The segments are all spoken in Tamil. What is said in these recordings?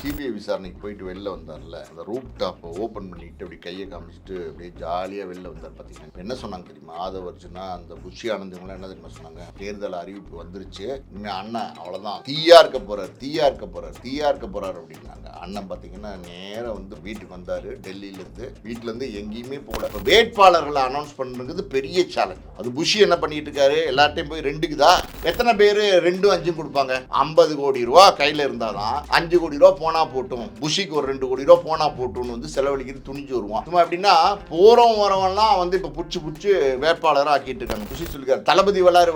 சிபிஐ விசாரணைக்கு போயிட்டு வெளில வந்தார்ல, அந்த ரூப் டாப்பை ஓப்பன் பண்ணிட்டு அப்படி கையை காமிச்சிட்டு அப்படியே ஜாலியாக வெளில வந்தார். பார்த்தீங்கன்னா என்ன சொன்னாங்க தெரியுமா? ஆதவர்ஜுனா அந்த புஷி ஆனந்தவங்களாம் என்ன தெரியுமா சொன்னாங்க? தேர்தல் அறிவிப்பு வந்துருச்சு, இனிமேல் அண்ணன் அவ்வளோதான் தீயா இருக்க போறாரு அப்படின்னாங்க. அண்ணன் பார்த்தீங்கன்னா நேரம் வந்து வீட்டுக்கு வந்தார். டெல்லியிலேருந்து வீட்டிலேருந்து எங்கேயுமே போகல. இப்போ வேட்பாளர்களை அனௌன்ஸ் பண்ணுறது பெரிய சேலஞ்ச். அது புஷி என்ன பண்ணிட்டு இருக்காரு? எல்லார்ட்டையும் போய் 2க்குதா, எத்தனை பேர் 2 5 கொடுப்பாங்க? 50 கோடி ரூபா கையில் இருந்தாதான் 5 கோடி ரூபா போனா போட்டும், புஷிக்கு ஒரு 2 கோடி ரூபா போனா போட்டும்னு வந்து செலவழிக்கிறது துணிஞ்சு வருவான். சும்மா எப்படின்னா போறோம் வரவன்லாம் வந்து இப்போ புடிச்சு வேட்பாளராக ஆக்கிட்டு இருக்காங்க. புஷி சொல்லிருக்காரு, தளபதி வராரு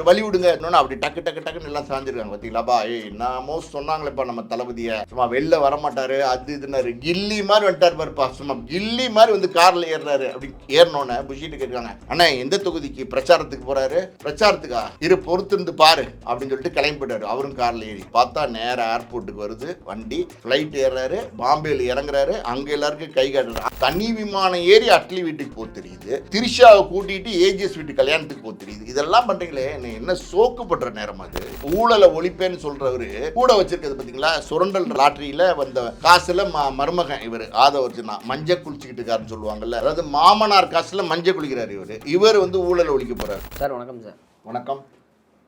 வழி விடுங்க அப்படி டக்குன்னு எல்லாம் சாஞ்சிருக்காங்க. பார்த்தீங்களாப்பா, என்னமோ சொன்னாங்களேப்பா நம்ம தளபதியை, சும்மா வெளில வரமாட்டாரு அது இதுனாரு, கில்லி மாதிரி வந்துட்டார் பாருப்பா, சும்மா கில்லி மாதிரி வந்து கார்ல ஏறுறாரு. அப்படி ஏறினோன்னு புஷிட்டு கேட்காங்க, அண்ணா எந்த தொகுதிக்கு பிரச்சாரத்துக்கு போறாரு? பிரச்சாரத்துக்கா இரு பொறுத்திருந்து பாரு அப்படின்னு சொல்லிட்டு கிளம்பி போயிட்டாரு. அவரும் கார்ல ஏறி பார்த்தா நேர ஏர்போர்ட்டுக்கு வருது வண்டி, ஃபிளைட் ஏறாரு, பாம்பேல இறங்குறாரு. அங்க எல்லாருக்கும் கை காட்டுறாரு. தனி விமானம் ஏறி அட்லி வீட்டுக்கு போக தெரியுது, திரிஷாவை கூட்டிட்டு ஏஜிஎஸ் வீட்டு கல்யாணத்துக்கு போக தெரியுது. இதெல்லாம் பண்றீங்களே, என்ன சோக்குப்படுற நேரம் அது? ஊழலை ஒழிப்பேன்னு சொல்றவரு கூட வச்சிருக்கிறது பாத்தீங்களா? சுரண்டல் லாட்டரியில வந்த காசுல மருமகன் இவர் ஆதவர்ஜுனா மஞ்சள் குளிச்சுக்கிட்டு இருக்காருன்னு சொல்லுவாங்கல்ல, அதாவது மாமனார் காசுல மஞ்சள் குளிக்கிறார் இவர் வந்து ஊழலை ஒழிக்க போறாரு. சார் வணக்கம். சார் வணக்கம்.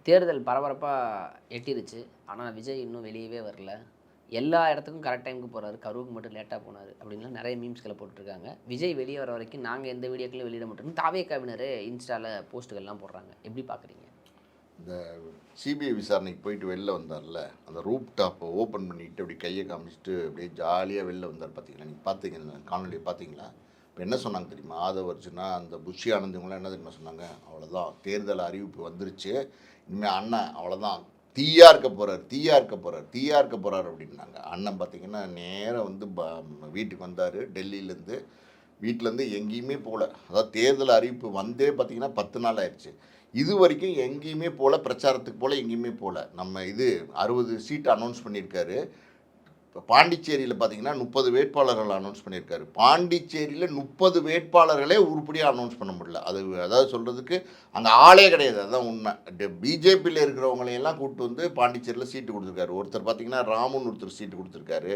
தேர்தல் பரபரப்பாக எட்டிருச்சு, ஆனால் விஜய் இன்னும் வெளியவே வரல. எல்லா இடத்துக்கும் கரெக்ட் டைமுக்கு போகிறாரு, கரூருக்கு மட்டும் லேட்டாக போனார் அப்படின்லாம் நிறைய மீம்ஸ்களை போட்டுருக்காங்க. விஜய் வெளியே வர வரைக்கும் நாங்கள் எந்த வீடியோக்களும் வெளியிட மாட்டோம் தாவேக்காவினர் இன்ஸ்டாவில் போஸ்ட்டுகள்லாம் போடுறாங்க. எப்படி பார்க்குறீங்க? இந்த சிபிஐ விசாரணைக்கு போயிட்டு வெளில வந்தார்ல, அந்த ரூப் டாப்பை ஓப்பன் பண்ணிட்டு அப்படி கையை காமிச்சிட்டு அப்படியே ஜாலியாக வெளில வந்தார். பார்த்தீங்களா? நீங்கள் பார்த்தீங்க காணொலியை பார்த்தீங்களா? இப்போ என்ன சொன்னாங்க தெரியுமா? ஆதவர்ஜுனா அந்த புஷி ஆனந்தவங்களாம் என்ன தெரியுமா சொன்னாங்க? அவ்வளோதான் தேர்தல் அறிவிப்பு வந்துருச்சு, இனிமேல் அண்ணன் அவ்வளோதான் தீயா இருக்க போறாரு அப்படின்னாங்க. அண்ணன் பார்த்தீங்கன்னா நேரம் வந்து வீட்டுக்கு வந்தார். டெல்லியிலேருந்து வீட்டிலேருந்து எங்கேயுமே போகல. அதாவது தேர்தல் அறிவிப்பு வந்தே பார்த்தீங்கன்னா 10 நாள் ஆயிடுச்சு. இது வரைக்கும் எங்கேயுமே போகல, பிரச்சாரத்துக்கு போகல, எங்கேயுமே போகல. நம்ம இது 60 சீட் அனௌன்ஸ் பண்ணியிருக்காரு. இப்போ பாண்டிச்சேரியில் பார்த்தீங்கன்னா 30 வேட்பாளர்கள் அனௌன்ஸ் பண்ணியிருக்காரு. பாண்டிச்சேரியில் 30 வேட்பாளர்களே உருப்படியாக அனௌன்ஸ் பண்ண முடியல. அதாவது சொல்கிறதுக்கு அங்கே ஆளே கிடையாது. அதுதான் உண்மை. பிஜேபியில் இருக்கிறவங்களையெல்லாம் கூப்பிட்டு வந்து பாண்டிச்சேரியில் சீட்டு கொடுத்துருக்காரு. ஒருத்தர் பார்த்தீங்கன்னா ராமுன்னு ஒருத்தர் சீட்டு கொடுத்துருக்காரு,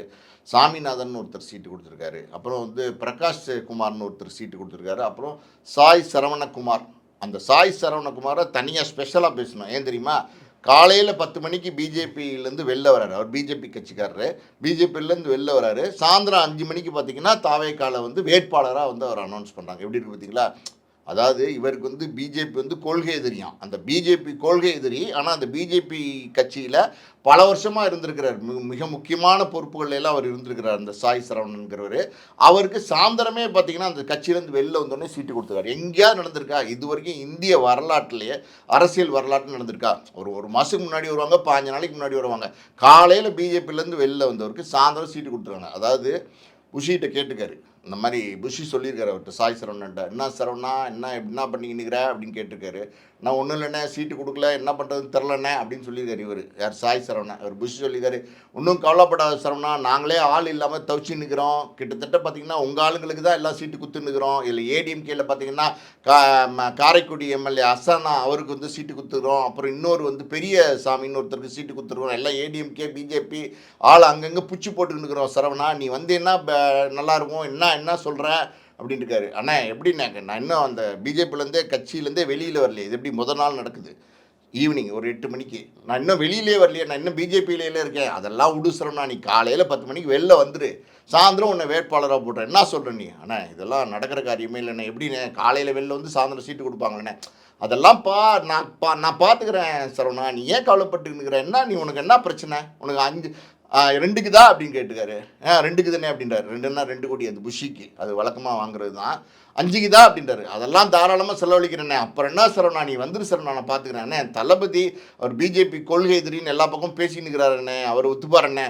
சாமிநாதன் ஒருத்தர் சீட்டு கொடுத்துருக்காரு, அப்புறம் வந்து பிரகாஷ் குமார்னு ஒருத்தர் சீட்டு கொடுத்துருக்காரு, அப்புறம் சாய் சரவணகுமார். அந்த சாய் சரவணகுமாரை தனியாக ஸ்பெஷலாக பேசணும். ஏன் தெரியுமா? காலையில் 10 மணிக்கு பிஜேபியிலேருந்து வெளில வராரு. அவர் பிஜேபி கட்சிக்காரரு. பிஜேபியிலேருந்து வெளில வராரு. சாயந்தரம் 5 மணிக்கு பார்த்தீங்கன்னா தாவேக்கால வந்து வேட்பாளராக வந்து அவர் அனௌன்ஸ் பண்ணுறாங்க. எப்படி இருக்கு பார்த்தீங்களா? அதாவது இவருக்கு வந்து பிஜேபி வந்து கொள்கை எதிரியாம். அந்த பிஜேபி கொள்கை எதிரி, ஆனால் அந்த பிஜேபி கட்சியில் பல வருஷமாக இருந்திருக்கிறார். மிக முக்கியமான பொறுப்புகள் எல்லாம் அவர் இருந்திருக்கிறார். அந்த சாய் சரவணன்கிறவர் அவருக்கு சாயந்தரமே பார்த்தீங்கன்னா அந்த கட்சியிலேருந்து வெளில வந்தோடனே சீட்டு கொடுத்துருக்காரு. எங்கேயாவது நடந்திருக்கா? இது வரைக்கும் இந்திய வரலாற்றுலேயே, அரசியல் வரலாற்று நடந்திருக்கா? ஒரு மாதத்துக்கு முன்னாடி வருவாங்க, 5 நாளைக்கு முன்னாடி வருவாங்க. காலையில் பிஜேபியிலேருந்து வெளில வந்தவருக்கு சாயந்தரம் சீட்டு கொடுத்துருக்காங்க. அதாவது புஷிகிட்ட கேட்டுக்காரு, இந்த மாதிரி புஷி சொல்லியிருக்காரு அவர்கிட்ட, சாய் சரவணன்ட்ட, என்ன சரவணா என்ன பண்ணிக்கின்னுக்கிற அப்படின்னு கேட்டிருக்காரு. நான் ஒன்றும் இல்லைண்ணே, சீட்டு கொடுக்கல, என்ன பண்ணுறதுன்னு தெரிலண்ணே அப்படின்னு சொல்லியிருக்காரு. இவர் யார்? சாய் சரவணா. அவர் புஷி சொல்லியிருக்காரு, ஒன்றும் கவலைப்படாத சரவணா, நாங்களே ஆள் இல்லாமல் தவிச்சு நிற்கிறோம். கிட்டத்தட்ட பார்த்தீங்கன்னா உங்கள் ஆளுங்களுக்கு தான் எல்லாம் சீட்டு குத்துன்னுக்கிறோம். இதில் ஏடிஎம்கேயில் பார்த்தீங்கன்னா காரைக்குடி எம்எல்ஏ அசானா அவருக்கு வந்து சீட்டு குத்துக்கிறோம். அப்புறம் இன்னொரு வந்து பெரிய சாமின்னு ஒருத்தருக்கு சீட்டு குத்துருக்கோம். எல்லாம் ஏடிஎம்கே பிஜேபி ஆள் அங்கங்கே புச்சு போட்டுக்கிட்டுக்கிறோம். சரவணா நீ வந்து என்ன நல்லாயிருக்கும், என்ன சொல்கிற அப்படின்னு இருக்காரு. அண்ணா எப்படின்னா, நான் இன்னும் அந்த பிஜேபியிலேருந்தே கட்சியிலேருந்தே வெளியில் வரலையே. இது எப்படி முதல் நாள் நடக்குது ஈவினிங் ஒரு 8 மணிக்கு, நான் இன்னும் வெளியிலே வரலையே, நான் இன்னும் பிஜேபியிலே இருக்கேன். அதெல்லாம் உடுசுறோம்னா நீ காலையில் 10 மணிக்கு வெளில வந்துரு, சாயந்தரம் உன்னை வேட்பாளராக போடுறேன், என்ன சொல்கிறேன் நீ? அண்ணா இதெல்லாம் நடக்கிற காரியமே இல்லைண்ணே. எப்படிண்ணே காலையில் வெளில வந்து சாயந்தரம் சீட்டு கொடுப்பாங்களேண்ணே? அதெல்லாம் நான் பார்த்துக்கிறேன் சரவணா, நீ ஏன் கவலைப்பட்டுக்கிற? என்ன நீ, உனக்கு என்ன பிரச்சனை? உனக்கு 2க்கு தான் அப்படின்னு கேட்டுக்காரு. 2க்கு தானே அப்படின்றாரு. 2ன்னா 2 கோடி அது புஷிக்கு, அது வழக்கமாக வாங்குறது தான். 5க்கு தான் அப்படின்றாரு. அதெல்லாம் தாராளமாக செலவழிக்கிறேண்ணே. அப்புறம் என்ன சரவணா, நீ வந்துரு சரவணா, நான் பார்த்துக்கிறேன். தளபதி அவர் பிஜேபி கொள்கை எதிரின்னு எல்லா பக்கம் பேசின்னு இருக்கிறாருண்ணே, அவர் ஒத்துப்பாருண்ணே.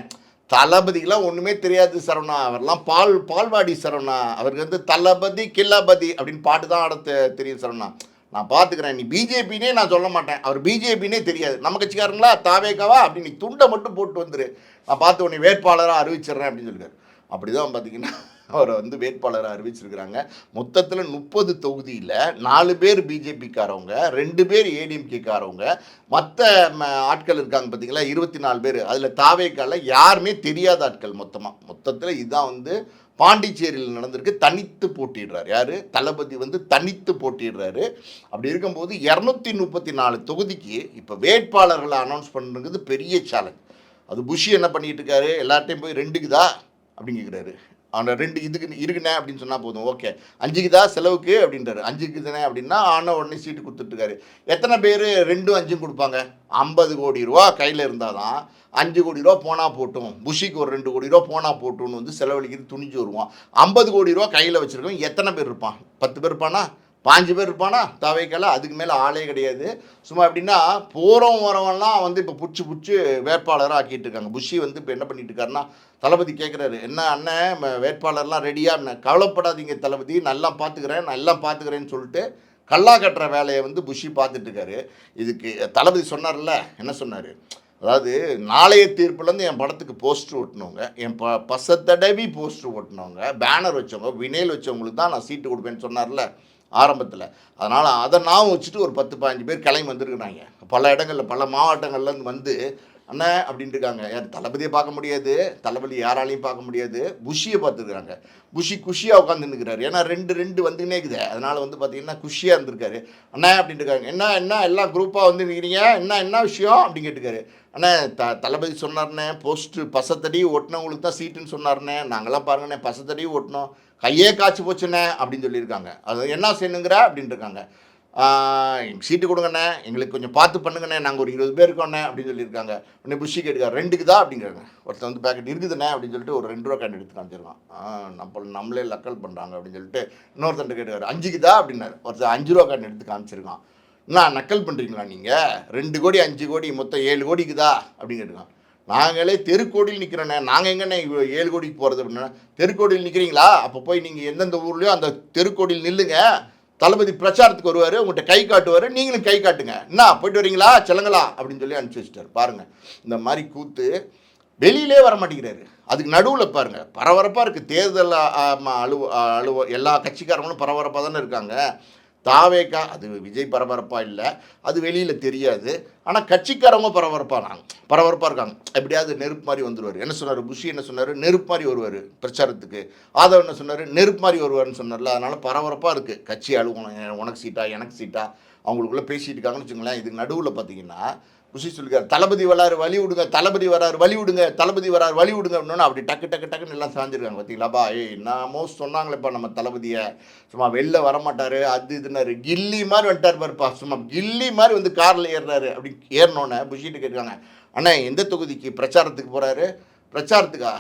தளபதிக்கெலாம் ஒன்றுமே தெரியாது சரவணா, அவர்லாம் பால்வாடி சரவணா. அவருக்கு வந்து தளபதி கில்லாபதி அப்படின்னு பாட்டு தான் ஆட தெரியும் சரவணா. நான் பார்த்துக்கிறேன், நீ பிஜேபின்னே நான் சொல்ல மாட்டேன், அவர் பிஜேபின்னே தெரியாது, நம்ம கட்சிக்காரங்களா தாவேக்காவா அப்படின்னு நீ துண்டை மட்டும் போட்டு வந்துரு, நான் பார்த்து உன்னை வேட்பாளராக அறிவிச்சிட்றேன் அப்படின்னு சொல்லியிருக்காரு. அப்படி தான் பார்த்தீங்கன்னா அவரை வந்து வேட்பாளரை அறிவிச்சிருக்கிறாங்க. மொத்தத்தில் 30 தொகுதியில் 4 பேர் பிஜேபிக்காரவங்க, 2 பேர் ஏடிஎம்கேக்காரவங்க, மற்ற ஆட்கள் இருக்காங்க பார்த்தீங்களா 24 பேர். அதில் தாவேக்கால யாருமே தெரியாத ஆட்கள் மொத்தத்தில் இதுதான் வந்து பாண்டிச்சேரியில் நடந்திருக்கு. தனித்து போட்டிடுறாரு யார்? தளபதி வந்து தனித்து போட்டிடுறாரு. அப்படி இருக்கும்போது 234 தொகுதிக்கு இப்போ வேட்பாளர்களை அனௌன்ஸ் பண்ணுறது பெரிய சேலஞ்ச். அது புஷி என்ன பண்ணிட்டு இருக்காரு, எல்லார்ட்டையும் போய் 2க்குதா அப்படின்னு கேட்குறாரு. அந்த 2 இதுக்கு இருக்குண்ணே அப்படின்னு சொன்னால் போதும், ஓகே 5க்குதா செலவுக்கு அப்படின்றாரு. 5க்கு தானே அப்படின்னா ஆன உடனே சீட்டு கொடுத்துட்ருக்காரு. எத்தனை பேர் 2ம் 5ம் கொடுப்பாங்க? 50 கோடி ரூபா கையில் இருந்தால் தான் 5 கோடி ரூபா போனால் போட்டும், புஷிக்கு ஒரு 2 கோடி ரூபா போனால் போட்டும்னு வந்து செலவழிக்கிறது துணிஞ்சு வருவான். 50 கோடி ரூபா கையில் வச்சுருக்கோம். எத்தனை பேர் இருப்பான்? 10 பேர் இருப்பானா? 5 பேர் இருப்பானா? தாவேக்கால அதுக்கு மேலே ஆளே கிடையாது. சும்மா எப்படின்னா போகிறோம் வரவெல்லாம் வந்து இப்போ புடிச்சு வேட்பாளராக ஆக்கிட்டு இருக்காங்க. புஷி வந்து இப்போ என்ன பண்ணிட்டு இருக்காருன்னா, தளபதி கேட்குறாரு, என்ன அண்ணன் வேட்பாளர்லாம் ரெடியாக? கவலைப்படாதீங்க தளபதி, நல்லா பார்த்துக்கிறேன்னு சொல்லிட்டு கல்லா கட்டுற வேலையை வந்து புஷி பார்த்துட்டு இருக்காரு. இதுக்கு தளபதி சொன்னார்ல, என்ன சொன்னார்? அதாவது நாளைய தீர்ப்புலேருந்து என் படத்துக்கு போஸ்டர் ஓட்டினவங்க, என் பசத்தடவி போஸ்டர் ஓட்டினவங்க, பேனர் வச்சவங்க, வினைல் வச்சவங்களுக்கு தான் நான் சீட்டு கொடுப்பேன்னு சொன்னார்ல ஆரம்பத்தில். அதனால் அதை நான் வச்சுட்டு ஒரு 10-15 பேர் கிளம்பி வந்துருக்குறாங்க. பல இடங்களில் பல மாவட்டங்கள்லேருந்து வந்து அண்ணன் அப்படின்ட்டு இருக்காங்க. யார்? தளபதியை பார்க்க முடியாது, தளபதி யாராலையும் பார்க்க முடியாது, புஷியை பார்த்துருக்குறாங்க. புஷி குஷியாக உட்காந்துருக்கிறாரு. ஏன்னா 2 வந்துன்னே இருக்குது. அதனால் வந்து பார்த்தீங்கன்னா குஷியாக இருந்திருக்காரு. அண்ணா அப்படின்ட்டு இருக்காங்க. என்ன எல்லாம் குரூப்பாக வந்து நிற்கிறீங்க, என்ன விஷயம் அப்படின்னு கேட்டுக்காரு. அண்ணே தளபதி சொன்னார்ண்ணே, போஸ்ட்டு பசத்தடி ஓட்டினவங்களுக்கு தான் சீட்டுன்னு சொன்னார்ண்ணே, நாங்களாம் பாருங்கண்ணே பசத்தடி ஓட்டினோம், கையே காய்ச்சி போச்சுண்ணே அப்படின்னு சொல்லியிருக்காங்க. அது என்ன செய்யணுங்கிற அப்படின்ட்டு இருக்காங்க. சீட்டு கொடுங்கண்ணே, எங்களுக்கு கொஞ்சம் பார்த்து பண்ணுங்கண்ணே, நாங்கள் ஒரு 20 பேர் இருக்கோண்ணே அப்படின்னு சொல்லியிருக்காங்க. உடனே புஷி கேட்டுக்காரு, 2க்கு தான் அப்படிங்கிறாங்க. ஒருத்தர் வந்து பேக்கெட் இருக்குதுண்ணே அப்படின்னு சொல்லிட்டு ஒரு 2 ரூபா கேன் எடுத்து காமிச்சிருக்கான். நம்மளே லக்கல் பண்ணுறாங்க அப்படின்னு சொல்லிட்டு இன்னொருத்தன் கேட்டுக்காரு, 5க்கு தான் அப்படின்னாரு. ஒருத்தர் 5 ரூபா கேன் எடுத்து காமிச்சிருக்கான். என்ன நக்கல் பண்ணுறீங்களா நீங்கள்? 2 கோடி 5 கோடி மொத்தம் 7 கோடிக்குதா அப்படின்னு கேட்டுருக்கான். நாங்களே தெருக்கோடியில் நிற்கிறோண்ணே, நாங்கள் எங்கண்ணே 7 கோடிக்கு போகிறது அப்படின்னா, தெருக்கோடியில் நிற்கிறீங்களா? அப்போ போய் நீங்கள் எந்தெந்த ஊர்லேயோ அந்த தெருக்கோடியில் நில்லுங்க, தளபதி பிரச்சாரத்துக்கு வருவார், உங்கள்கிட்ட கை காட்டுவார், நீங்களும் கை காட்டுங்க, என்ன போயிட்டு வரீங்களா செல்லுங்களா அப்படின்னு சொல்லி அனுப்பிச்சி வச்சுட்டார். பாருங்கள் இந்த மாதிரி கூத்து. வெளியிலே வர மாட்டேங்கிறாரு. அதுக்கு நடுவில் பாருங்கள் பரபரப்பாக இருக்குது. தேர்தல் எல்லா கட்சிக்காரங்களும் பரபரப்பாக தானே இருக்காங்க. தாவேக்கா அது விஜய் பரபரப்பாக இல்லை, அது வெளியில் தெரியாது. ஆனால் கட்சிக்காரவங்க பரபரப்பாக இருக்காங்க. எப்படியாவது நெருப்பு மாதிரி வந்துடுவார். என்ன சொன்னார் புஷி? என்ன சொன்னார்? நெருப்பு மாதிரி வருவார் பிரச்சாரத்துக்கு. ஆதவ் என்ன சொன்னார்? நெருப்பு மாதிரி வருவார்னு சொன்னார்ல. அதனால் பரபரப்பாக இருக்குது. கட்சி அலுவலகம் உனக்கு சீட்டா எனக்கு சீட்டா அவங்களுக்குள்ளே பேசிகிட்டு இருக்காங்கன்னு வச்சுங்களேன். இதுக்கு நடுவில் பார்த்தீங்கன்னா புஷி சொல்லிக்கார், தளபதி வராரு வழி விடுங்க, தளபதி வராரு வழி விடுங்க, தளபதி வராரு வழி விடுங்க அப்படின்னா அப்படி டக்குன்னு எல்லாம் சாஞ்சிருக்காங்க. பார்த்தீங்களாப்பா? என்னமோ சொன்னாங்களேப்பா நம்ம தளபதியை, சும்மா வெளில வரமாட்டார் அது இதுனாரு, கில்லி மாதிரி வந்துட்டார் பாருப்பா, சும்மா கில்லி மாதிரி வந்து காரில் ஏறுறாரு. அப்படி ஏறினோன்னே புஷிட்டு கேட்குறாங்க, அண்ணா எந்த தொகுதிக்கு பிரச்சாரத்துக்கு போகிறாரு? பிரச்சாரத்துக்கா?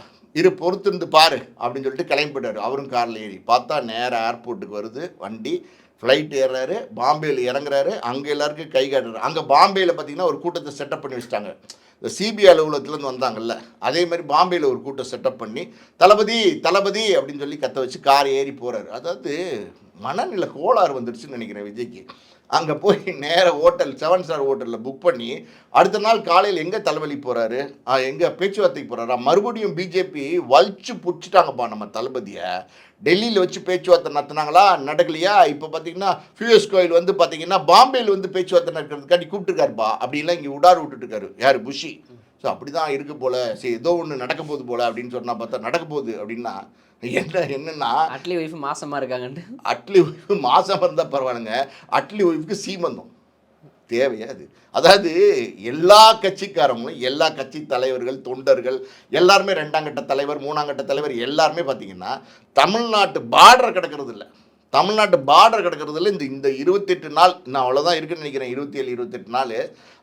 பொறுத்திருந்து பாரு அப்படின்னு சொல்லிட்டு கிளம்பி போயிட்டார். அவரும் காரில் ஏறி பார்த்தா நேராக ஏர்போர்ட்டுக்கு வருது வண்டி. ஃப்ளைட் ஏறுறாரு, பாம்பேயில் இறங்குறாரு, அங்கே எல்லாருக்கும் கை காட்டுறாரு. அங்கே பாம்பேயில் பார்த்தீங்கன்னா ஒரு கூட்டத்தை செட்டப் பண்ணி வச்சுட்டாங்க. இந்த சிபிஐ அலுவலகத்துலேருந்து வந்தாங்கல்ல, அதே மாதிரி பாம்பேயில் ஒரு கூட்டம் செட்டப் பண்ணி தளபதி தளபதி அப்படின்னு சொல்லி கத்த வச்சு கார் ஏறி போகிறாரு. அதாவது மனநிலை கோளாறு வந்துடுச்சுன்னு நினைக்கிறேன் விஜய்க்கு. அங்கே போய் நேராக ஹோட்டல் 7 ஸ்டார் ஹோட்டலில் புக் பண்ணி அடுத்த நாள் காலையில் எங்கே தலைவலி போகிறாரு, எங்கே பேச்சுவார்த்தைக்கு போகிறாரா? மறுபடியும் பிஜேபி வலிச்சு பிடிச்சிட்டாங்கப்பா நம்ம தளபதியை. டெல்லியில் வச்சு பேச்சுவார்த்தை நடத்துனாங்களா, நடக்கலையா? இப்போ பார்த்தீங்கன்னா ஃபியூஎஸ் கோயில் வந்து பார்த்தீங்கன்னா பாம்பேயில் வந்து பேச்சுவார்த்தை நடக்கிறதுக்காண்டி கூப்பிட்டுருக்காருப்பா. அப்படிலாம் இங்கே விட்டுட்டுருக்காரு யார்? புஷி. ஸோ அப்படி தான் இருக்குது போல். சரி ஏதோ ஒன்று நடக்க போகுது போல் அப்படின்னு சொன்னால் பார்த்தா நடக்க போகுது அப்படின்னா என்னன்னா அட்லி ஒய்ஃபு மாசமாக இருக்காங்கன்ட்டு. அட்லி ஒய்ஃபு மாசமாக இருந்தால் பரவாயில்லைங்க, அட்லி ஒய்ஃபுக்கு சீமந்தம் தேவையா? அது அதாவது எல்லா கட்சிக்காரங்களும், எல்லா கட்சி தலைவர்கள், தொண்டர்கள் எல்லாருமே 2ஆம் கட்ட தலைவர், 3ஆம் கட்ட தலைவர் எல்லாருமே பார்த்தீங்கன்னா தமிழ்நாட்டு பார்டர் கிடக்கிறது இல்லை. தமிழ்நாட்டு பார்டர் கிடக்கிறதுல இந்த 28 நாள் இன்னும் அவ்வளோதான் இருக்குன்னு நினைக்கிறேன். 27-28 நாள்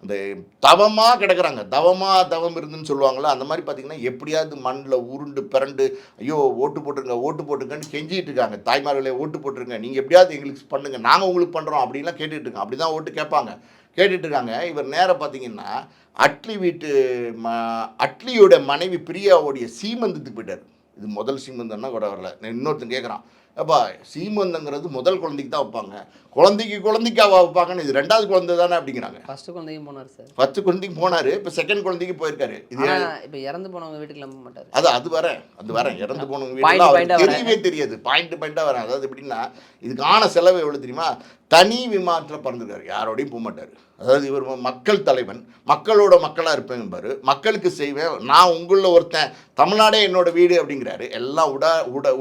அந்த தவமாக கிடக்கிறாங்க. தவம் இருந்துன்னு சொல்லுவாங்களா, அந்த மாதிரி பார்த்தீங்கன்னா எப்படியாவது மண்ணில் உருண்டு பிறண்டு ஐயோ ஓட்டு போட்டுருங்கன்னு கெஞ்சிட்டு இருக்காங்க. தாய்மார்களே ஓட்டு போட்டுருங்க, நீங்கள் எப்படியாவது எங்களுக்கு பண்ணுங்கள், நாங்கள் உங்களுக்கு பண்ணுறோம் அப்படின்லாம் கேட்டுட்டு இருக்கோம். அப்படி தான் ஓட்டு கேட்டுட்டு இருக்காங்க. இவர் நேரம் பார்த்தீங்கன்னா அட்லியோட மனைவி பிரியாவுடைய சீமந்தத்துக்கு போயிட்டார். இது முதல் சீமந்தம்னா கூட வரல. இன்னொருத்தன் கேட்குறான், அப்பா சீமந்தங்கிறது முதல் குழந்தைக்கு தான் வைப்பாங்க, குழந்தைக்கு வைப்பாங்கன்னு, இது 2வது குழந்தை தானே அப்படிங்கிறாங்க. ஃபர்ஸ்ட் குழந்தையும் போனார் சார். ஃபர்ஸ்ட் குழந்தைக்கு போனார், இப்போ செகண்ட் குழந்தைக்கு போயிருக்காரு. இது இப்போ இறந்து போனவங்க வீட்டுக்கு நம்ப மாட்டார். அது வரேன் இறந்து போனவங்க வீட்டில் தெரியவே தெரியாது. பாயிண்ட்டாக வரேன். அதாவது எப்படின்னா இதுக்கான செலவு எவ்வளோ தெரியுமா? தனி விமானத்தில் பறந்துருக்காரு, யாரோடையும் போக மாட்டார். அதாவது இவர் மக்கள் தலைவன், மக்களோட மக்களாக இருப்பேன் பாரு, மக்களுக்கு செய்வேன், நான் உங்களில் ஒருத்தன், தமிழ்நாடே என்னோட வீடு அப்படிங்கிறாரு. எல்லாம்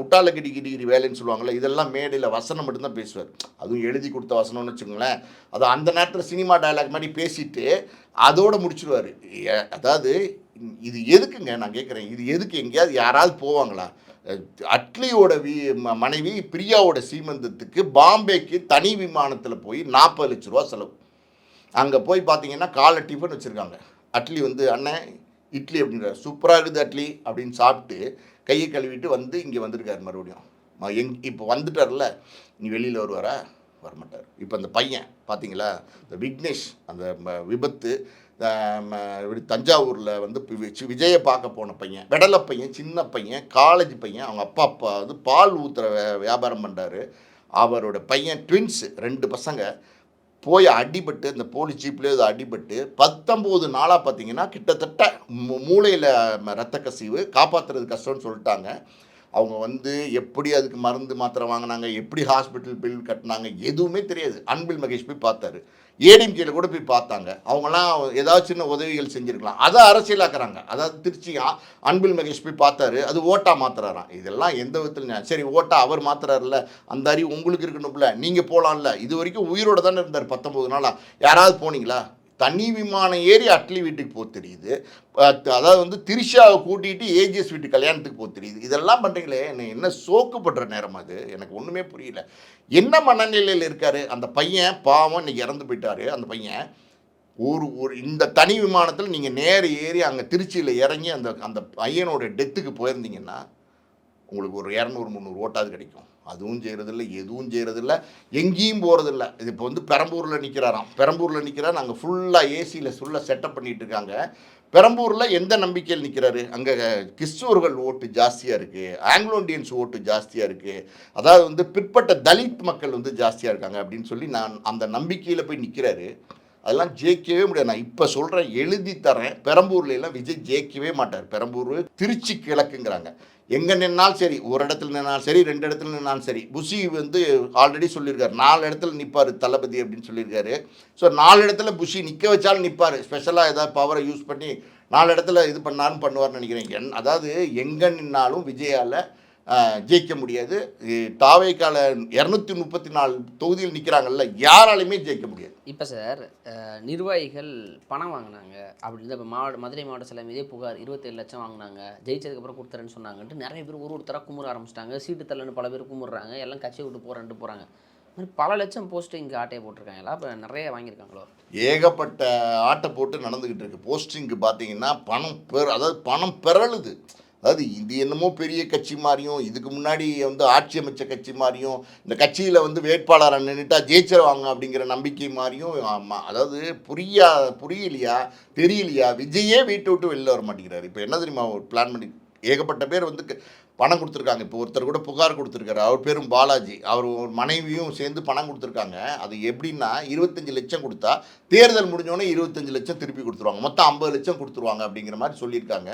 உட்டால கிடி வேலைன்னு சொல்லுவாங்கள்ல, இதெல்லாம் மேடையில் வசனம் மட்டும்தான் பேசுவார். அதுவும் எழுதி கொடுத்த வசனம்னு வச்சுக்கோங்களேன். அது அந்த நேரத்தில் சினிமா டயலாக் மாதிரி பேசிட்டு அதோடு முடிச்சுடுவார். அதாவது இது எதுக்குங்க நான் கேட்குறேன், இது எதுக்கு? எங்கேயாவது யாராவது போவாங்களா? அட்லியோட மனைவி பிரியாவோட சீமந்தத்துக்கு பாம்பேக்கு தனி விமானத்தில் போய் 40 லட்ச ரூபா செலவு. அங்கே போய் பார்த்தீங்கன்னா காலை டிஃபன் வச்சுருக்காங்க. அட்லி வந்து அண்ணன் இட்லி அப்படின்றார், சூப்பராக இருக்குது அட்லி அப்படின்னு சாப்பிட்டு கையை கழுவிட்டு வந்து இங்கே வந்திருக்காரு மறுபடியும். இப்போ வந்துட்டார்ல, நீ வெளியில் வருவாரா? வரமாட்டார். இப்போ அந்த பையன் பார்த்தீங்களா, இந்த விக்னேஷ், அந்த விபத்து தஞ்சாவூரில் வந்து விஜயை பார்க்க போன பையன், வெடலை பையன், சின்ன பையன், காலேஜ் பையன். அவங்க அப்பா வந்து பால் ஊற்றுற வியாபாரம் பண்ணுறாரு. அவரோட பையன் ட்வின்ஸு 2 பசங்க போய் அடிபட்டு, இந்த போலீஸ் ஜீப்லேயே அடிபட்டு 19 நாளாக பார்த்தீங்கன்னா கிட்டத்தட்ட மூளையில் ரத்த கசிவு, காப்பாற்றுறது கஷ்டம்னு சொல்லிட்டாங்க. அவங்க வந்து எப்படி அதுக்கு மருந்து மாத்திரை வாங்கினாங்க, எப்படி ஹாஸ்பிட்டல் பில் கட்டினாங்க, எதுவுமே தெரியாது. அன்பில் மகேஷ் போய் பார்த்தாரு, ஏடிஎம்கேல கூட போய் பார்த்தாங்க. அவங்களாம் ஏதாவது சின்ன உதவிகள் செஞ்சுருக்கலாம், அதை அரசியலாக்குறாங்க. அதாவது திருச்சி அன்பில் மகேஷ் போய் பார்த்தாரு, அது ஓட்டா மாத்துறாராம். இதெல்லாம் எந்த விதத்தில் சரி? ஓட்டா அவர் மாத்துறாருல, அந்த அறிவு உங்களுக்கு இருக்கணும்ல, நீங்கள் போகலாம்ல. இது வரைக்கும் உயிரோடு தானே இருந்தார் 19 நாளாக. யாராவது போனீங்களா? தனி விமானம் ஏறி அட்லி வீட்டுக்கு போக தெரியுது. அதாவது வந்து திரிஷாவை கூட்டிகிட்டு ஏஜிஎஸ் வீட்டு கல்யாணத்துக்கு போக தெரியுது. இதெல்லாம் பண்ணுறீங்களே, என்ன சோக்குப்படுற நேரம் அது? எனக்கு ஒன்றுமே புரியல. என்ன மனநிலையில் இருக்கார் அந்த பையன்? பாவம், இன்றைக்கி இறந்து போயிட்டார் அந்த பையன். ஒரு இந்த தனி விமானத்தில் நீங்கள் நேர ஏறி அங்கே திருச்சியில் இறங்கி அந்த பையனோட டெத்துக்கு போயிருந்தீங்கன்னா உங்களுக்கு ஒரு 200-300 ஓட்டாவது கிடைக்கும். அதுவும் செய்கிறதில்ல, எதுவும் செய்கிறதில்ல, எங்கேயும் போகிறதில்ல. இது இப்போ வந்து பெரம்பூரில் நிற்கிறார். அங்கே ஃபுல்லாக ஏசியில் ஃபுல்லாக செட்டப் பண்ணிகிட்டு இருக்காங்க. பெரம்பூரில் எந்த நம்பிக்கையில் நிற்கிறாரு? அங்கே கிறிஸ்துவர்கள் ஓட்டு ஜாஸ்தியாக இருக்குது, ஆங்கிலோ இண்டியன்ஸ் ஓட்டு ஜாஸ்தியாக இருக்குது, அதாவது வந்து பிற்பட்ட தலித் மக்கள் வந்து ஜாஸ்தியாக இருக்காங்க அப்படின்னு சொல்லி நான் அந்த நம்பிக்கையில் போய் நிற்கிறாரு. அதெல்லாம் ஜெயிக்கவே முடியாது. நான் இப்போ சொல்கிறேன், எழுதி தரேன், பெரம்பூர்லாம் விஜய் ஜெயிக்கவே மாட்டார். பெரம்பூர் திருச்சி கிழக்குங்கிறாங்க. எங்கே நின்னாலும் சரி, ஒரு இடத்துல நின்னாலும் சரி, 2 இடத்துல நின்னாலும் சரி. புஷி வந்து ஆல்ரெடி சொல்லியிருக்காரு, 4 இடத்துல நிற்பார் தளபதி அப்படின்னு சொல்லியிருக்காரு. ஸோ 4 இடத்துல புஷி நிற்க வச்சாலும் நிற்பார். ஸ்பெஷலாக ஏதாவது பவரை யூஸ் பண்ணி 4 இடத்துல இது பண்ணுவார்னு நினைக்கிறேன். அதாவது எங்கே நின்னாலும் விஜயால் ஜெயிக்க முடியாது. தாவேக்கால 234 தொகுதியில் நிற்கிறாங்கல்ல, யாராலையுமே ஜெயிக்க முடியாது. இப்போ சார், நிர்வாகிகள் பணம் வாங்கினாங்க அப்படின்னு இப்போ மதுரை மாவட்ட சில மீதே புகார், 27 லட்சம் வாங்கினாங்க, ஜெயிச்சதுக்கப்புறம் கொடுத்துறேன்னு சொன்னாங்கன்ட்டு நிறைய பேர் ஒருத்தராக கும்பிட ஆரம்பிச்சிட்டாங்க. சீட்டு தள்ளன்னு பல பேர் கும்பிட்றாங்க, எல்லாம் கட்சியை விட்டு போகிறாங்க. பல லட்சம் போஸ்ட்டு இங்கே ஆட்டையை போட்டிருக்காங்களா? இப்போ நிறைய வாங்கியிருக்காங்களோ? ஏகப்பட்ட ஆட்டை போட்டு நடந்துக்கிட்டு இருக்கு. போஸ்டிங்கு பார்த்தீங்கன்னா அதாவது பணம் பெறலுது. அதாவது இது என்னமோ பெரிய கட்சி மாதிரியும், இதுக்கு முன்னாடி வந்து ஆட்சி அமைச்ச கட்சி மாதிரியும், இந்த கட்சியில் வந்து வேட்பாளரை நின்றுட்டா ஜெயிச்சிருவாங்க அப்படிங்கிற நம்பிக்கை மாதிரியும். ஆமாம், அதாவது புரியலையா, தெரியலையா, விஜயே வீட்டை விட்டு வெளில வர மாட்டேங்கிறாரு. இப்போ என்ன தெரியுமா ஒரு பிளான் பண்ணி, ஏகப்பட்ட பேர் வந்து பணம் கொடுத்துருக்காங்க. இப்போ ஒருத்தர் கூட புகார் கொடுத்துருக்காரு, அவர் பேரும் பாலாஜி, அவர் ஒரு மனைவியும் சேர்ந்து பணம் கொடுத்துருக்காங்க. அது எப்படின்னா 25 லட்சம் கொடுத்தா தேர்தல் முடிஞ்சோடனே 25 லட்சம் திருப்பி கொடுத்துருவாங்க, மொத்தம் 50 லட்சம் கொடுத்துருவாங்க அப்படிங்கிற மாதிரி சொல்லியிருக்காங்க.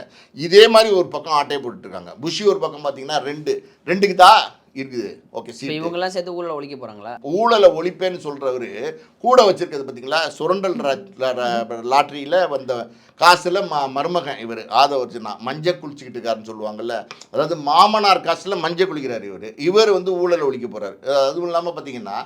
இதே மாதிரி ஒரு பக்கம் ஆட்டையை போட்டுருக்காங்க. புஷி ஒரு பக்கம் பார்த்தீங்கன்னா 2க்கு தான் இருக்குது. ஓகே, இவங்கெல்லாம் சேர்த்து ஊழலை ஒழிக்க போகிறாங்களா? ஊழலை ஒழிப்பேன்னு சொல்கிறவர் கூட வச்சுருக்கிறது பார்த்தீங்களா, சுரண்டல் லாட்ரியில் வந்த காசில் மருமகன் இவர் ஆதவர்ஜனா மஞ்சள் குளிச்சுக்கிட்டு இருக்காருன்னு சொல்லுவாங்கள்ல, அதாவது மாமனார் காசில் மஞ்சள் குளிக்கிறார் இவர் வந்து ஊழலை ஒழிக்க போகிறார். அதுவும் இல்லாமல் பார்த்தீங்கன்னா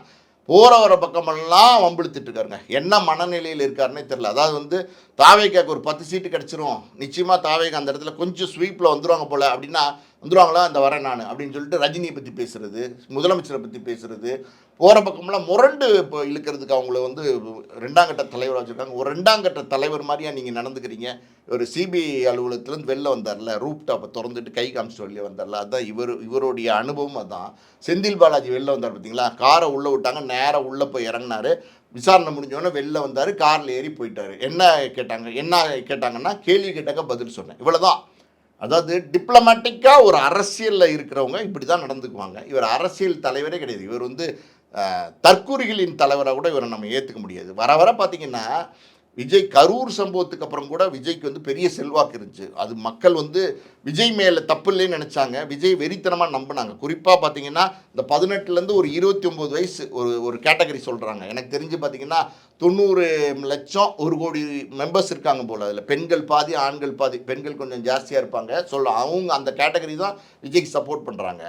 போகிற வர பக்கமெல்லாம் வம்பிழுத்துட்டு இருக்காருங்க. என்ன மனநிலையில் இருக்காருன்னே தெரில. அதாவது வந்து தாவேக்காக்கு ஒரு 10 சீட்டு கிடச்சிரும், நிச்சயமாக தாவேக்கா அந்த இடத்துல கொஞ்சம் ஸ்வீப்பில் வந்துடுவாங்க போல் அப்படின்னா, வந்துடுவாங்களா இந்த வரேன் நான் அப்படின்னு சொல்லிட்டு ரஜினியை பற்றி பேசுகிறது, முதலமைச்சரை பற்றி பேசுகிறது, போகிற பக்கமெல்லாம் முரண்டு இப்போ இழுக்கிறதுக்கு அவங்கள வந்து 2ஆம் கட்ட தலைவராக வச்சுருக்காங்க. ஒரு 2ஆம் கட்ட தலைவர் மாதிரியா நீங்கள் நடந்துக்கிறீங்க? ஒரு சிபிஐ அலுவலகத்துலேருந்து வெளில வந்தார்ல, ரூப் டாப்பை திறந்துட்டு கை காமிச்சிட்டு வெளியே வந்தார்ல, அதுதான் இவருடைய அனுபவம். அதுதான் செந்தில் பாலாஜி வெளில வந்தார் பார்த்தீங்களா, காரை உள்ளே விட்டாங்க, நேராக உள்ளே போய் இறங்கினார், விசாரணை முடிஞ்சோடனே வெளில வந்தார், காரில் ஏறி போயிட்டார். என்ன கேட்டாங்கன்னா கேள்வி கேட்டாங்க, பதில் சொன்னேன், இவ்வளோதான். அதாவது டிப்ளமேட்டிக்காக ஒரு அரசியலில் இருக்கிறவங்க இப்படி தான் நடந்துக்குவாங்க. இவர் அரசியல் தலைவரே கிடையாது. இவர் வந்து தற்கூரிகளின் தலைவராக கூட இவரை நம்ம ஏற்றுக்க முடியாது. வர வர பார்த்தீங்கன்னா விஜய் கரூர் சம்பவத்துக்கு அப்புறம் கூட விஜய்க்கு வந்து பெரிய செல்வாக்கு இருந்துச்சு. அது மக்கள் வந்து விஜய் மேலே தப்பு இல்லைன்னு நினச்சாங்க. விஜய் வெறித்தனமாக நம்பினாங்க. குறிப்பாக பார்த்தீங்கன்னா இந்த 18லேருந்து ஒரு 29 வயசு ஒரு கேட்டகரி சொல்கிறாங்க. எனக்கு தெரிஞ்சு பார்த்தீங்கன்னா 90 லட்சம் 1 கோடி மெம்பர்ஸ் இருக்காங்க போல். அதில் பெண்கள் பாதி ஆண்கள் பாதி. பெண்கள் கொஞ்சம் ஜாஸ்தியாக இருப்பாங்க. அவங்க அந்த கேட்டகரி தான் விஜய்க்கு சப்போர்ட் பண்ணுறாங்க.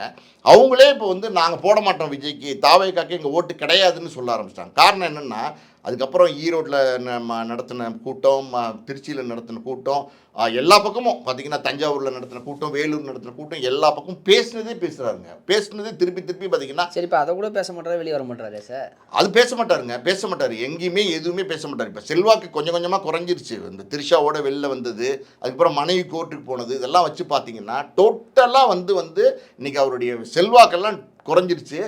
அவங்களே இப்போ வந்து நாங்கள் போட மாட்டோம் விஜய்க்கு, தாவேக்காக்கு எங்கள் ஓட்டு கிடையாதுன்னு சொல்ல ஆரம்பிச்சிட்டாங்க. காரணம் என்னென்னா அதுக்கப்புறம் ஈரோட்டில் நடத்தின கூட்டம், திருச்சியில் நடத்தின கூட்டம், எல்லா பக்கமும் பார்த்தீங்கன்னா தஞ்சாவூரில் நடத்தின கூட்டம், வேலூர் நடத்தின கூட்டம், எல்லா பக்கமும் பேசுனதே திருப்பி பார்த்தீங்கன்னா. சரி, இப்போ அதை கூட பேச மாட்டாரு, வெளியே வர மாட்டாரு சார். அது பேச மாட்டார். எங்கேயுமே எதுவுமே பேச மாட்டார். இப்போ செல்வாக்கு கொஞ்சம் கொஞ்சமாக குறைஞ்சிருச்சு. இந்த திரிஷாவோட வெளில வந்தது, அதுக்கப்புறம் மனைவி கோர்ட்டுக்கு போனது, இதெல்லாம் வச்சு பார்த்தீங்கன்னா டோட்டலாக வந்து இன்றைக்கி அவருடைய செல்வாக்கெல்லாம் குறைஞ்சிருச்சு.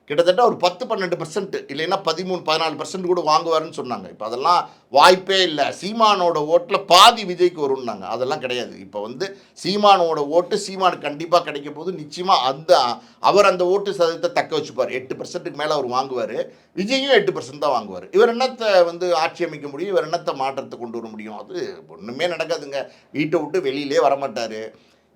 கிட்டத்தட்ட ஒரு 10-12% இல்லைன்னா 13-14% கூட வாங்குவாருன்னு சொன்னாங்க. இப்போ அதெல்லாம் வாய்ப்பே இல்லை. சீமானோட ஓட்டில் பாதி விஜய்க்கு வரும்னாங்க. அதெல்லாம் கிடையாது. இப்போ வந்து சீமானோட ஓட்டு சீமானுக்கு கண்டிப்பாக கிடைக்க போது. நிச்சயமாக அவர் அந்த ஓட்டு சதவீதத்தை தக்க வச்சுப்பார். 8%க்கு மேலே அவர் வாங்குவார். விஜயும் 8% தான் வாங்குவார். இவர் என்னத்தை வந்து ஆட்சி அமைக்க முடியும், இவர் என்னத்தை மாற்றத்தை கொண்டு வர முடியும்? அது ஒன்றுமே நடக்காதுங்க. வீட்டை விட்டு வெளியிலே வரமாட்டார்.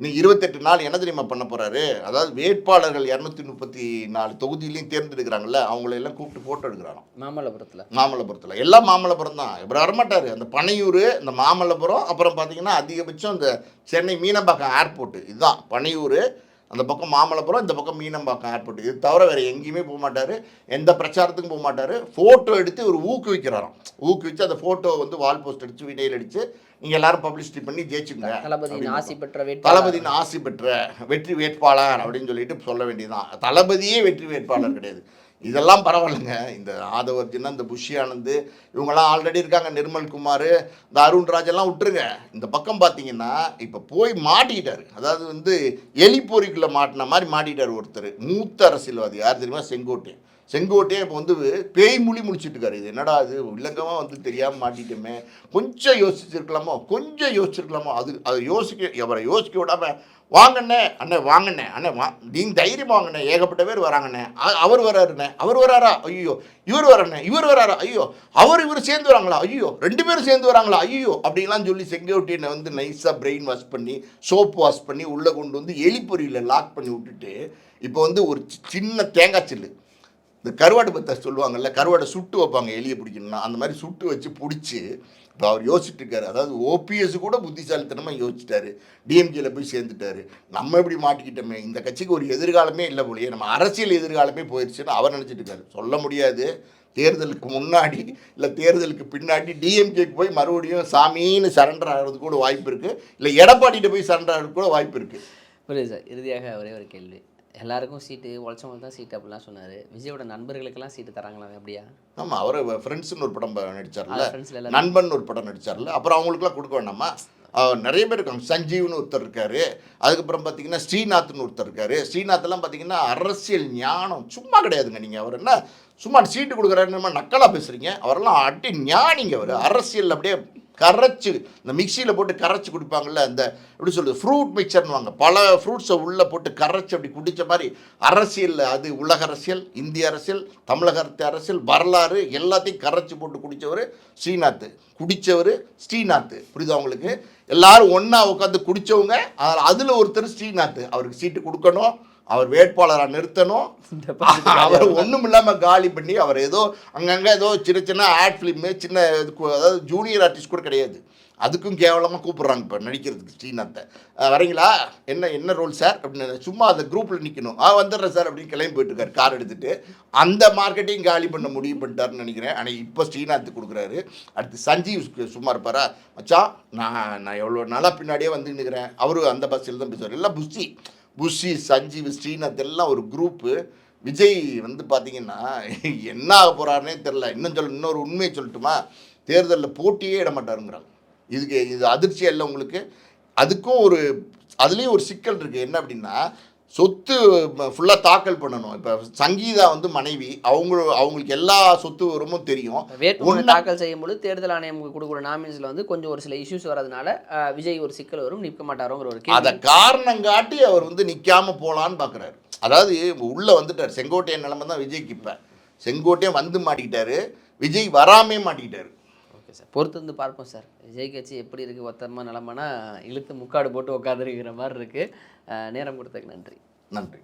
இன்னும் 28 நாள் என்ன தெரியுமா பண்ண போகிறாரு? அதாவது வேட்பாளர்கள் 234 தொகுதியிலையும் தேர்ந்தெடுக்கிறாங்கல்ல, அவங்களெல்லாம் கூப்பிட்டு ஃபோட்டோ எடுக்கிறாராம். மாமல்லபுரத்தில் எல்லாம் மாமல்லபுரம் தான். இவர் வரமாட்டார். அந்த பனையூர், இந்த மாமல்லபுரம், அப்புறம் பார்த்தீங்கன்னா அதிகபட்சம் இந்த சென்னை மீனம்பாக்கம் ஏர்போர்ட்டு, இதுதான் பனையூர். அந்த பக்கம் மாமல்லபுரம், இந்த பக்கம் மீனம்பாக்கம் ஏர்போர்ட். இது தவிர வேறு எங்கேயுமே போக மாட்டார். எந்த பிரச்சாரத்துக்கும் போக மாட்டார். ஃபோட்டோ எடுத்து ஒரு ஊக்குவிக்கிறாராம். ஊக்குவிச்சு அந்த ஃபோட்டோ வந்து வால் போஸ்ட் அடித்து வீடியோவில் அடித்து நீங்கள் எல்லாரும் பப்ளிசிட்டி பண்ணி ஜெயிச்சுங்க, தளபதியின் ஆசி பெற்ற வெற்றி வேட்பாளர் அப்படின்னு சொல்லிட்டு சொல்ல வேண்டியதுதான். தளபதியே வெற்றி வேட்பாளர் கிடையாது. இதெல்லாம் பரவாயில்லைங்க. இந்த ஆதவர்ஜுனா, இந்த புஷி ஆனந்த், இவங்கெல்லாம் ஆல்ரெடி இருக்காங்க. நிர்மல்குமார், இந்த அருண்ராஜெல்லாம் விட்டுருங்க. இந்த பக்கம் பார்த்தீங்கன்னா இப்போ போய் மாட்டிக்கிட்டார். அதாவது வந்து எலிப்பொறிக்குள்ளே மாட்டின மாதிரி மாட்டிக்கிட்டார் ஒருத்தர். மூத்த அரசியல்வாதி யார் தெரியுமா? செங்கோட்டையே இப்போ வந்து பேய் மொழி முடிச்சுட்டு இருக்காரு. இது என்னடா அது வில்லங்கமாக வந்து தெரியாமல் மாட்டிட்டோமே, கொஞ்சம் யோசிச்சிருக்கலாமோ அது அவரை யோசிக்க விடாமல் வாங்கண்ணே அண்ணே நீங்கள் தைரியமாக வாங்கண்ணே, ஏகப்பட்ட பேர் வராங்கண்ணே, அவர் வராரா, ஐயோ இவர் வராரா, ஐயோ இவர் சேர்ந்து வராங்களா, ஐயோ 2 பேரும் சேர்ந்து வராங்களா, ஐயோ அப்படின்லாம் சொல்லி செங்கோட்டையனை வந்து நைஸாக பிரெயின் வாஷ் பண்ணி சோப் வாஷ் பண்ணி உள்ளே கொண்டு வந்து எலிப்பொறியில் லாக் பண்ணி விட்டுட்டு இப்போ வந்து ஒரு சின்ன தேங்காய் சில்லு, இந்த கருவாடு பற்ற சொல்லுவாங்கல்ல, கருவாடை சுட்டு வைப்பாங்க எலியை பிடிக்கணும்னா, அந்த மாதிரி சுட்டு வச்சு பிடிச்சி இப்போ அவர் யோசிச்சுட்டு இருக்காரு. அதாவது ஓபிஎஸ் கூட புத்திசாலித்தனமாக யோசிச்சிட்டாரு. டிஎம்கேல போய் சேர்ந்துட்டாரு. நம்ம எப்படி மாட்டிக்கிட்டோமே, இந்த கட்சிக்கு ஒரு எதிர்காலமே இல்லை போலியே, நம்ம அரசியல் எதிர்காலமே போயிடுச்சுன்னு அவர் நினச்சிட்டு இருக்காரு. சொல்ல முடியாது. தேர்தலுக்கு முன்னாடி இல்லை தேர்தலுக்கு பின்னாடி டிஎம்கேக்கு போய் மறுபடியும் சாமின்னு சரண்டர் ஆகிறதுக்கு கூட வாய்ப்பு இருக்குது. இல்லை எடப்பாடிகிட்ட போய் சரண்டர் ஆகிறதுக்கு கூட வாய்ப்பு இருக்குது. புரியுது சார். இறுதியாக ஒரே ஒரு கேள்வி. எல்லாருக்கும் சீட்டு, உழைச்சவங்களுக்கு தான் சீட்டு அப்படிலாம் சொன்னார். விஜயோட நண்பர்களுக்கெல்லாம் சீட்டு தராங்களா அப்படியா? ஆமாம், அவர் ஃப்ரெண்ட்ஸ்னு ஒரு படம் நடித்தார்ல, நண்பன் ஒரு படம் நடித்தார்ல, அப்புறம் அவங்களுக்குலாம் கொடுக்க வேண்டாமா? நிறைய பேர் இருக்காங்க. சஞ்சீவ்னு ஒருத்தர் இருக்கார். அதுக்கப்புறம் பார்த்தீங்கன்னா ஸ்ரீநாத்னு ஒருத்தர் இருக்கார். ஸ்ரீநாத்லாம் பார்த்தீங்கன்னா அரசியல் ஞானம் சும்மா கிடையாதுங்க. நீங்கள் அவர் என்ன சும்மா சீட்டு கொடுக்குறாருன்னு நக்கலாக பேசுகிறீங்க? அவரெல்லாம் அடி ஞானிங்க. அவர் அரசியல் அப்படியே கரைச்சி, இந்த மிக்சியில் போட்டு கரைச்சி குடிப்பாங்கள்ல, அந்த எப்படி சொல்கிறது, ஃப்ரூட் மிக்சர்னுவாங்க, பல ஃப்ரூட்ஸை உள்ளே போட்டு கரைச்சி அப்படி குடித்த மாதிரி அரசியலில், அது உலக அரசியல், இந்திய அரசியல், தமிழக அரசியல், வரலாறு எல்லாத்தையும் கரைச்சி போட்டு குடித்தவர் ஸ்ரீநாத். புரியுது அவங்களுக்கு? எல்லாரும் ஒன்றா உட்காந்து குடித்தவங்க. அதில் ஒருத்தர் ஸ்ரீநாத். அவருக்கு சீட்டு கொடுக்கணும், அவர் வேட்பாளராக நிறுத்தணும். அவர் ஒன்றும் இல்லாமல் காலி பண்ணி அவர் ஏதோ அங்கங்கே ஏதோ சின்ன ஆட் ஃபிலிமு, அதாவது ஜூனியர் ஆர்டிஸ்ட் கூட கிடையாது, அதுக்கும் கேவலமாக கூப்பிட்றாங்க இப்போ நடிக்கிறதுக்கு ஸ்ரீநாத்தை. வரீங்களா, என்ன ரோல் சார் அப்படின்னு சும்மா அந்த குரூப்பில் நிற்கணும். வந்துடுறேன் சார் அப்படின்னு கிளம்பி போயிட்டுருக்காரு கார் எடுத்துகிட்டு. அந்த மார்க்கெட்டையும் காலி பண்ண முடிவு பண்ணிட்டாருன்னு நினைக்கிறேன். ஆனால் இப்போ ஸ்ரீநாத் கொடுக்குறாரு. அடுத்து சஞ்சீவ் சும்மா இருப்பாரா? மச்சான் நான் எவ்வளோ நாளாக பின்னாடியே வந்து நிற்கிறேன். அவரு அந்த பஸ்ஸில் தான் பேசுவார். எல்லாம் புஷி, சஞ்சீவ், ஸ்ரீநாத் எல்லாம் ஒரு குரூப்பு. விஜய் வந்து பார்த்தீங்கன்னா என்ன ஆக போகிறாருனே தெரில. இன்னொரு உண்மையை சொல்லட்டுமா? தேர்தலில் போட்டியே இட மாட்டாருங்கிறாங்க. இது அதிர்ச்சியாக இல்லை உங்களுக்கு? அதுலேயும் ஒரு சிக்கல் இருக்குது. என்ன அப்படின்னா, சொத்து ஃபுல்லாக தாக்கல் பண்ணணும். இப்போ சங்கீதா வந்து மனைவி, அவங்களுக்கு எல்லா சொத்து விவரமும் தெரியும். வேட்புமனு தாக்கல் செய்யும்போது தேர்தல் ஆணையம் கொடுக்குற நாமினேஷனில் வந்து கொஞ்சம் ஒரு சில இஷ்யூஸ் வரதுனால விஜய் ஒரு சிக்கல் வரும், நிற்க மாட்டாரோங்கிற ஒரு அதை கேள்வி. காரணம் காட்டி அவர் வந்து நிற்காம போகலான்னு பார்க்குறாரு. அதாவது உள்ளே வந்துட்டார். செங்கோட்டையன் நிலைமை தான் விஜய்க்கு. இப்போ செங்கோட்டையன் வந்து மாட்டிக்கிட்டாரு, விஜய் வராமே மாட்டிக்கிட்டாரு. ஓகே சார், பொறுத்து வந்து பார்ப்போம் சார். விஜய் கட்சி எப்படி இருக்குது, ஒத்தமாக நிலமைனா இழுத்து முக்காடு போட்டு உட்காந்துருக்கிற மாதிரி இருக்குது. நேரம் கொடுத்ததுக்கு நன்றி. நன்றி.